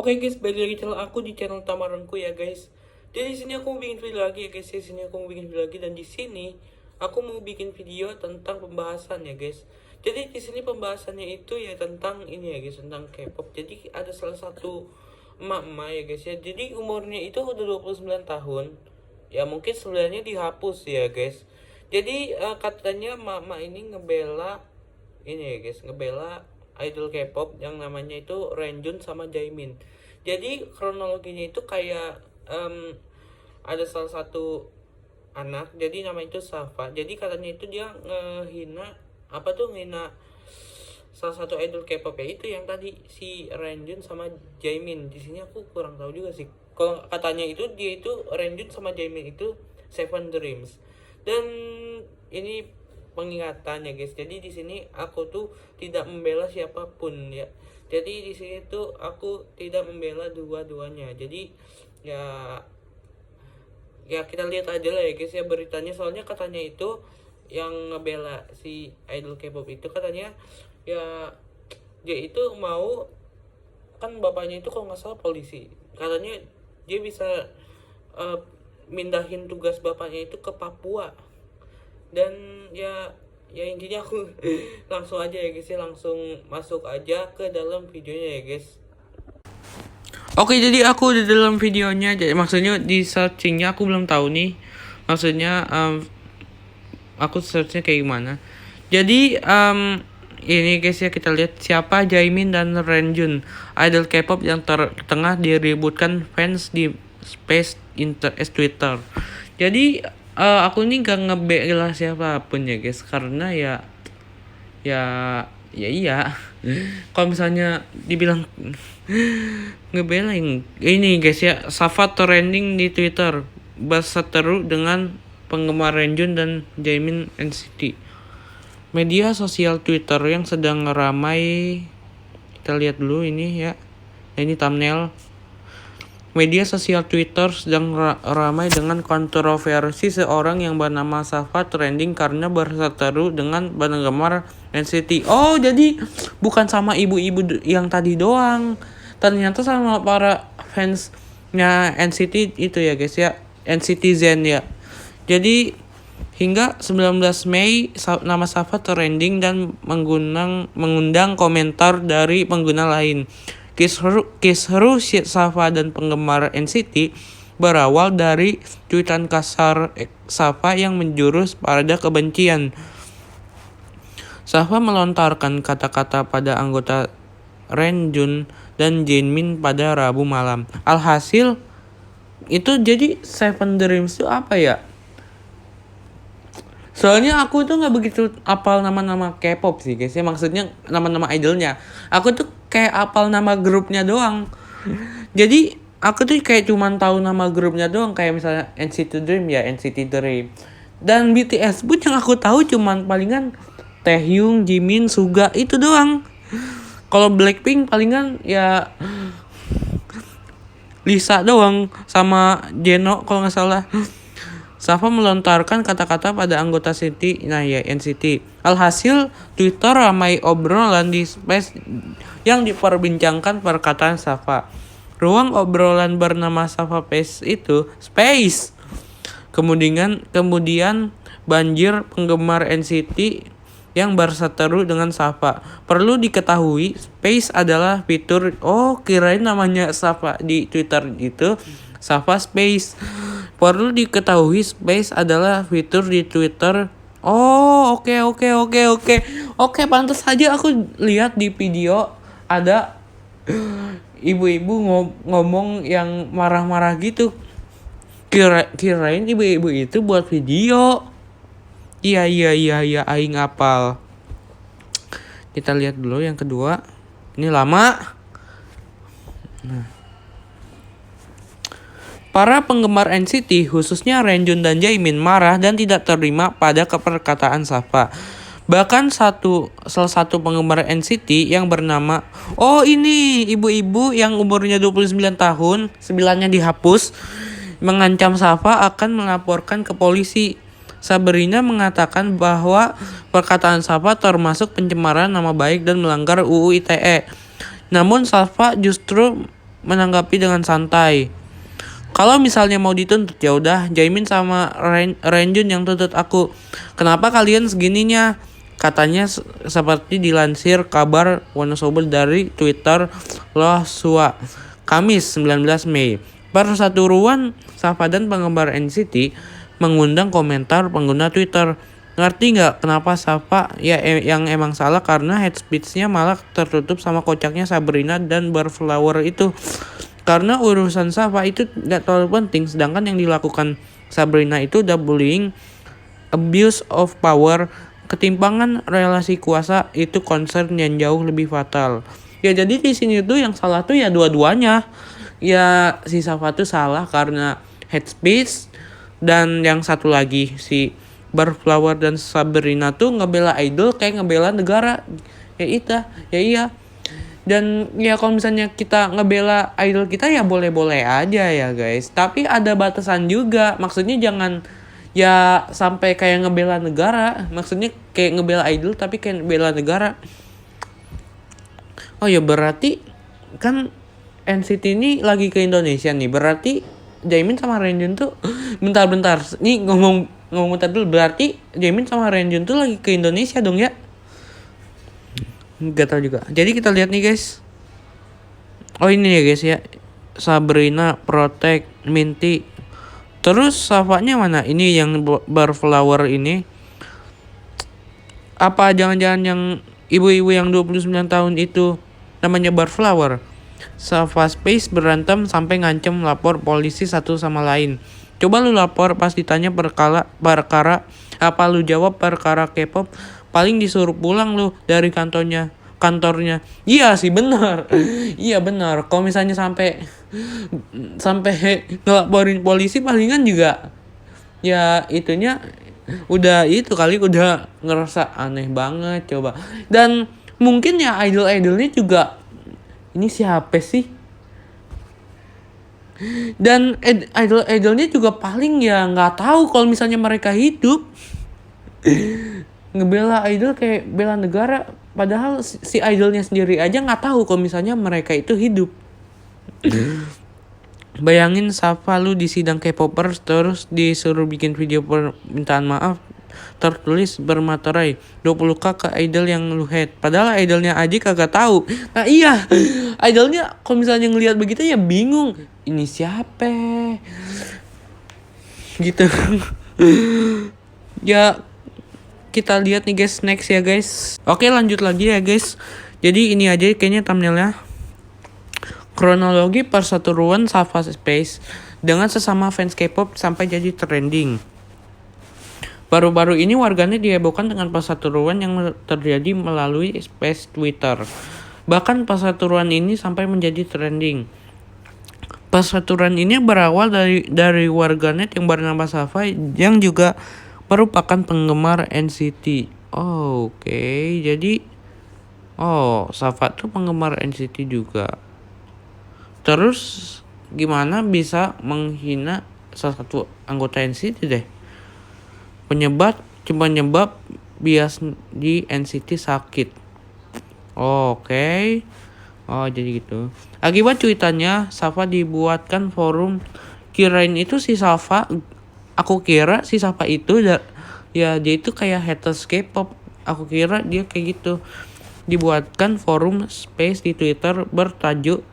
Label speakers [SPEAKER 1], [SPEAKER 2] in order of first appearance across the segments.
[SPEAKER 1] Oke guys, balik lagi channel aku di channel Tamaranku ya guys. Jadi di sini aku mau bikin video lagi ya guys. Di sini aku mau bikin video lagi dan di sini aku mau bikin video tentang pembahasan ya guys. Jadi di sini pembahasannya itu ya tentang ini ya guys, tentang K-pop. Jadi ada salah satu emak-emak ya guys ya. Jadi umurnya itu udah 29 tahun. Ya mungkin sebenarnya dihapus ya guys. Jadi katanya emak-emak ini ngebela ini ya guys, ngebela idol K-pop yang namanya itu Renjun sama Jaemin. Jadi kronologinya itu kayak ada salah satu anak, jadi namanya itu Safa. Jadi katanya itu dia ngehina apa tuh, ngehina salah satu idol K-pop ya itu yang tadi si Renjun sama Jaemin. Di sini aku kurang tahu juga sih. Kalau katanya itu dia itu Renjun sama Jaemin itu Seven Dreams. Dan ini pengingatan ya guys. Jadi di sini aku tuh tidak membela siapapun ya. Jadi di sini tuh aku tidak membela dua-duanya. Jadi ya kita lihat aja lah ya guys ya beritanya. Soalnya katanya itu yang ngebela si idol K-pop itu katanya ya dia itu mau, kan bapaknya itu kalau nggak salah polisi, katanya dia bisa mindahin tugas bapaknya itu ke Papua. Dan ya intinya aku langsung aja ya guys ya, langsung masuk aja ke dalam videonya ya guys. Oke, jadi aku di dalam videonya, jadi maksudnya di searchingnya aku belum tahu nih, maksudnya aku searchnya kayak gimana. Jadi ini guys ya, kita lihat siapa Jaemin dan Renjun, idol K-pop yang tengah diributkan fans di space Twitter. Jadi aku ini gak ngebela siapapun ya guys, karena ya iya. Kalau misalnya dibilang ngebelain ini guys ya, Safa trending di Twitter berseteru dengan penggemar Renjun dan Jaemin NCT. Media sosial Twitter yang sedang ramai, kita lihat dulu ini ya. Ini thumbnail. Media sosial Twitter sedang ramai dengan kontroversi seorang yang bernama Safa trending karena berseteru dengan penggemar NCT. Oh, jadi bukan sama ibu-ibu yang tadi doang. Ternyata sama para fansnya NCT itu ya guys ya, NCTzen ya. Jadi hingga 19 Mei nama Safa trending dan mengundang komentar dari pengguna lain. Kisru Safa dan penggemar NCT berawal dari tweetan kasar Safa yang menjurus pada kebencian. Safa melontarkan kata-kata pada anggota Renjun dan Jaemin pada Rabu malam. Alhasil itu jadi Seven Dreams itu apa ya? Soalnya aku tuh nggak begitu apal nama-nama K-pop sih guys ya, maksudnya nama-nama idolnya. Aku tuh kayak apal nama grupnya doang. Jadi aku tuh kayak cuman tahu nama grupnya doang, kayak misalnya NCT Dream ya NCT Dream. Dan BTS pun yang aku tahu cuman palingan Taehyung, Jimin, Suga itu doang. Kalau Blackpink palingan ya Lisa doang sama Jeno kalau nggak salah. Safa melontarkan kata-kata pada anggota NCT. Alhasil, Twitter ramai obrolan di space yang diperbincangkan perkataan Safa. Ruang obrolan bernama Safa Space. Kemudian banjir penggemar NCT yang berseteru dengan Safa. Perlu diketahui, Space adalah fitur, kirain namanya Safa di Twitter gitu, Safa Space. Perlu diketahui, Space adalah fitur di Twitter. Oke, pantas saja aku lihat di video ada ibu-ibu ngomong yang marah-marah gitu. Kirain ibu-ibu itu buat video. Iya, aing apal. Kita lihat dulu yang kedua. Ini lama. Nah. Para penggemar NCT, khususnya Renjun dan Jaemin, marah dan tidak terima pada perkataan Safa. Bahkan salah satu penggemar NCT yang bernama, ini ibu-ibu yang umurnya 29 tahun, 9-nya dihapus, mengancam Safa akan melaporkan ke polisi. Sabrina mengatakan bahwa perkataan Safa termasuk pencemaran nama baik dan melanggar UU ITE. Namun Safa justru menanggapi dengan santai. Kalau misalnya mau dituntut ya udah Jaemin sama Renjun yang tuntut aku. Kenapa kalian segininya? Katanya seperti dilansir kabar Wonosobo dari Twitter Lohsua Kamis 19 Mei. Perseteruan Safa dan penggemar NCT mengundang komentar pengguna Twitter. Ngerti nggak kenapa Safa ya yang emang salah karena head speech-nya malah tertutup sama kocaknya Sabrina dan Barflower itu. Karena urusan Safa itu gak terlalu penting, sedangkan yang dilakukan Sabrina itu udah bullying, abuse of power, ketimpangan relasi kuasa itu concern yang jauh lebih fatal. Ya jadi di sini tuh yang salah tuh ya dua-duanya. Ya si Safa tuh salah karena head speech, dan yang satu lagi si Barflower dan Sabrina tuh ngebela idol kayak ngebela negara. Ya itu, ya iya. Dan ya kalau misalnya kita ngebela idol kita ya boleh-boleh aja ya guys. Tapi ada batasan juga. Maksudnya jangan ya sampai kayak ngebela negara. Maksudnya kayak ngebela idol tapi kayak ngebela negara. Oh ya berarti kan NCT ini lagi ke Indonesia nih. Berarti Jaemin sama Renjun tuh bentar-bentar. Nih ngomong bentar dulu. Berarti Jaemin sama Renjun tuh lagi ke Indonesia dong ya? Gak tau juga. Jadi kita lihat nih guys. Oh ini ya guys ya. Sabrina, Protect, Minty. Terus Safanya mana? Ini yang Barflower ini. Apa jangan-jangan yang ibu-ibu yang 29 tahun itu namanya Barflower? Safa Space berantem sampai ngancem lapor polisi satu sama lain. Coba lu lapor pas ditanya perkara apa lu jawab perkara K-pop, paling disuruh pulang lu dari kantornya. Iya sih benar. Iya benar. Kalau misalnya sampai ngelaporin polisi palingan juga ya itunya udah itu kali udah ngerasa aneh banget coba. Dan mungkin ya idol-idolnya juga ini siapa sih? Dan idol-idolnya juga paling ya nggak tahu kalau misalnya mereka hidup. Ngebela idol kayak bela negara, padahal si idolnya sendiri aja nggak tahu kalau misalnya mereka itu hidup. Bayangin Safa lu di sidang K-popers terus disuruh bikin video permintaan maaf tertulis bermaterai 20k ke idol yang lu hate, padahal idolnya aja kagak tahu. Nah iya, idolnya kalau misalnya ngelihat begitu ya bingung, ini siapa gitu. Ya kita lihat nih guys, next ya guys. Oke lanjut lagi ya guys. Jadi ini aja kayaknya thumbnailnya. Kronologi perseteruan Safa Space dengan sesama fans K-pop sampai jadi trending. Baru-baru ini warganet dihebohkan dengan perseteruan yang terjadi melalui space Twitter. Bahkan perseteruan ini sampai menjadi trending. Perseteruan ini berawal dari warganet yang bernama Safa yang juga merupakan penggemar NCT. Oke. Jadi Safa tuh penggemar NCT juga. Terus gimana bisa menghina salah satu anggota NCT deh? Penyebab bias di NCT sakit. Oke. Jadi gitu. Akibat cuitannya Safa dibuatkan forum. Kirain itu si Safa, aku kira si Safa itu ya dia itu kayak haters K-pop. Aku kira dia kayak gitu. Dibuatkan forum space di Twitter bertajuk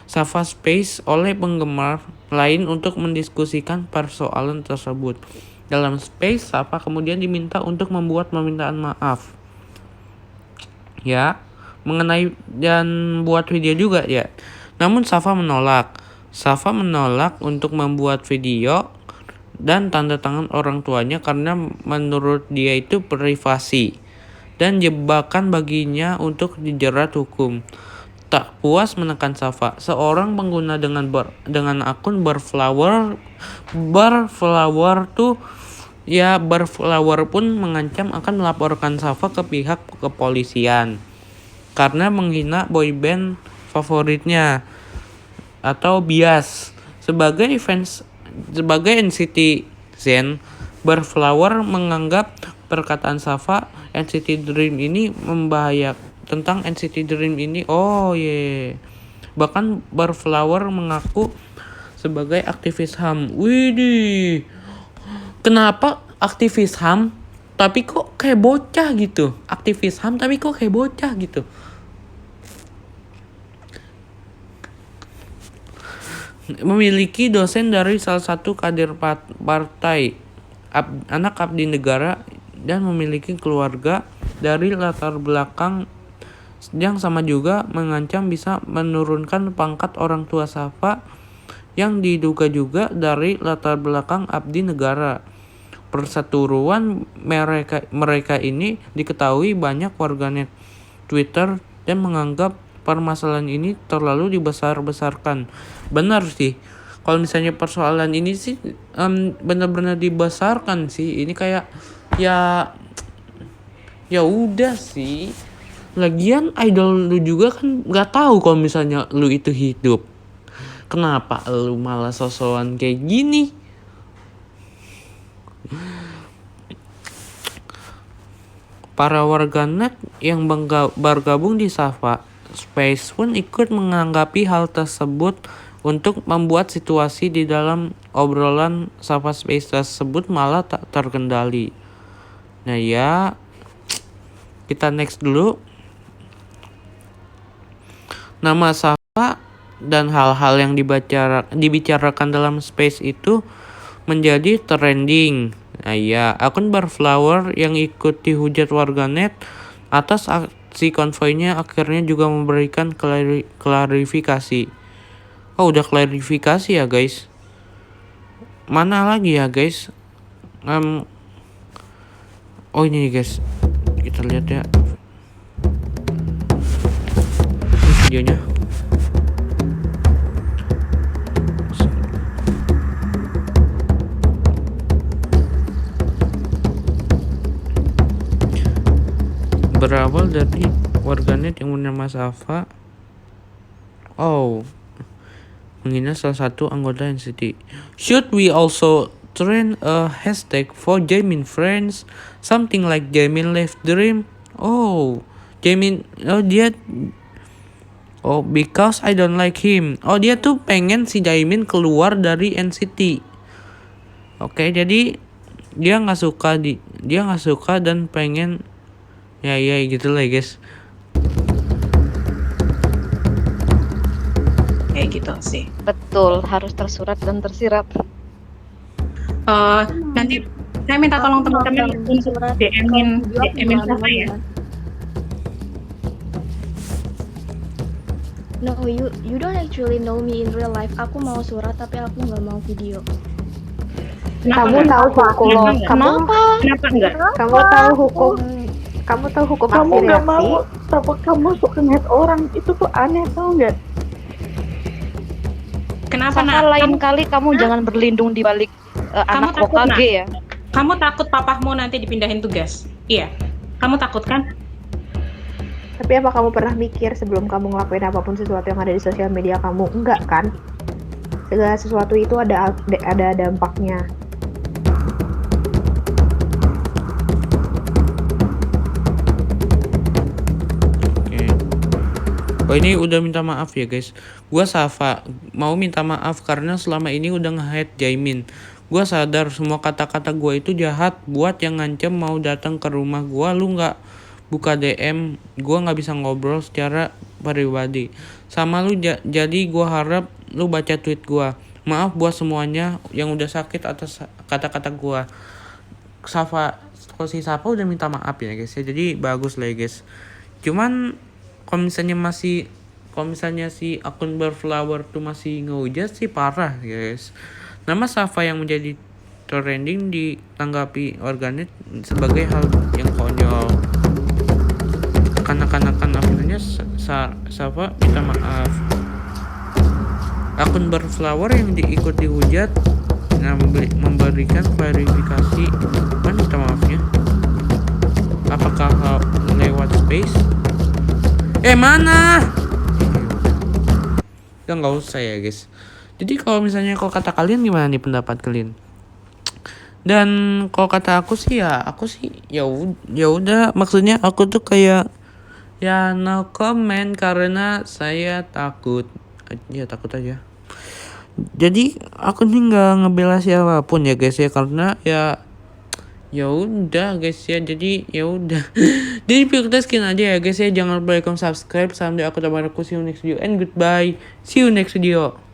[SPEAKER 1] Safa Space oleh penggemar lain untuk mendiskusikan persoalan tersebut. Dalam space, Safa kemudian diminta untuk membuat permintaan maaf. Ya, mengenai dan buat video juga ya. Namun Safa menolak. Safa menolak untuk membuat video dan tanda tangan orang tuanya karena menurut dia itu privasi dan jebakan baginya untuk dijerat hukum. Tak puas menekan Safa, seorang pengguna dengan akun Barflower pun mengancam akan melaporkan Safa ke pihak kepolisian karena menghina boyband favoritnya atau bias. Sebagai NCTzen, Barflower menganggap perkataan Safa NCT Dream ini membahayakan tentang NCT Dream ini. Bahkan Barflower mengaku sebagai aktivis HAM. Widih, kenapa aktivis HAM tapi kok kayak bocah gitu? Aktivis HAM tapi kok kayak bocah gitu? Memiliki dosen dari salah satu kader partai, anak abdi negara, dan memiliki keluarga dari latar belakang yang sama juga mengancam bisa menurunkan pangkat orang tua Safa yang diduga juga dari latar belakang abdi negara. Perseteruan mereka ini diketahui banyak warganet Twitter dan menganggap permasalahan ini terlalu dibesar-besarkan. Benar sih. Kalau misalnya persoalan ini sih benar-benar dibesarkan sih. Ini kayak ya udah sih. Lagian idol lu juga kan nggak tahu kalau misalnya lu itu hidup. Kenapa lu malah sosokan kayak gini? Para warganet yang bergabung di Safa Space pun ikut menanggapi hal tersebut untuk membuat situasi di dalam obrolan Safa Space tersebut malah tak terkendali. Nah ya, kita next dulu. Nama Safa dan hal-hal yang dibicarakan dalam Space itu menjadi trending. Nah ya, akun Barflower yang ikut dihujat warganet atas aksi konvoynya akhirnya juga memberikan klarifikasi. Oh, udah klarifikasi ya guys. Mana lagi ya guys? Oh ini guys, kita lihat ya ini videonya. Berawal dari warganet yang bernama Safa menghina salah satu anggota NCT. Should we also trend a hashtag for Jaemin friends? Something like Jaemin left dream. Because I don't like him. Dia tuh pengen si Jaemin keluar dari NCT. Oke, jadi dia nggak suka dan pengen ya gitu lah guys.
[SPEAKER 2] Kayak gitu sih.
[SPEAKER 3] Betul, harus tersurat dan tersirat.
[SPEAKER 2] Nanti saya minta tolong teman-teman untuk DM-in Safa ya.
[SPEAKER 4] No, you don't actually know me in real life. Aku mau surat tapi aku nggak mau video.
[SPEAKER 3] Kamu tahu hukum?
[SPEAKER 2] Kenapa enggak?
[SPEAKER 3] Kamu tahu hukum? Kamu tahu hukum
[SPEAKER 5] Kamu
[SPEAKER 3] aksi
[SPEAKER 5] nggak
[SPEAKER 3] reaksi?
[SPEAKER 5] mau, tapi kamu suka ngeliat orang itu tuh aneh, tau nggak?
[SPEAKER 2] Kenapa
[SPEAKER 3] Safa, lain kali kamu jangan berlindung di balik anak
[SPEAKER 2] takut,
[SPEAKER 3] OKG ya.
[SPEAKER 2] Kamu takut papahmu nanti dipindahin tugas? Iya. Kamu takut kan?
[SPEAKER 3] Tapi apa kamu pernah mikir sebelum kamu ngelakuin apapun sesuatu yang ada di sosial media kamu? Enggak kan? Segala sesuatu itu ada dampaknya.
[SPEAKER 1] Ini udah minta maaf ya guys. Gua Safa mau minta maaf karena selama ini udah nge-hate Jaemin. Gua sadar semua kata-kata gua itu jahat. Buat yang ngancem mau datang ke rumah gua, lu nggak buka DM, gua nggak bisa ngobrol secara pribadi sama lu. Jadi gua harap lu baca tweet gua. Maaf buat semuanya yang udah sakit atas kata-kata gua. Si Safa udah minta maaf ya guys ya. Jadi bagus lah ya guys. Cuman kalau misalnya si akun Barflower tuh masih ngehujat sih parah guys. Nama Safa yang menjadi trending ditanggapi warganet sebagai hal yang konyol. Kanak-kanakan akhirnya Safa minta maaf. Akun Barflower yang diikut dihujat memberikan klarifikasi. Mana minta maafnya? Apakah lewat Space? Mana? Ya nggak usah ya guys. Jadi kalau misalnya kata kalian gimana nih pendapat kalian? Dan kalau kata aku sih ya udah, maksudnya aku tuh kayak ya no comment karena saya takut ya takut aja. Jadi aku nih nggak ngebela siapapun ya guys ya, karena ya udah guys ya, jadi ya udah. Jadi kita sekian aja ya guys ya, jangan lupa like, comment, subscribe. Sampai aku tambah, see you next video and goodbye, see you next video.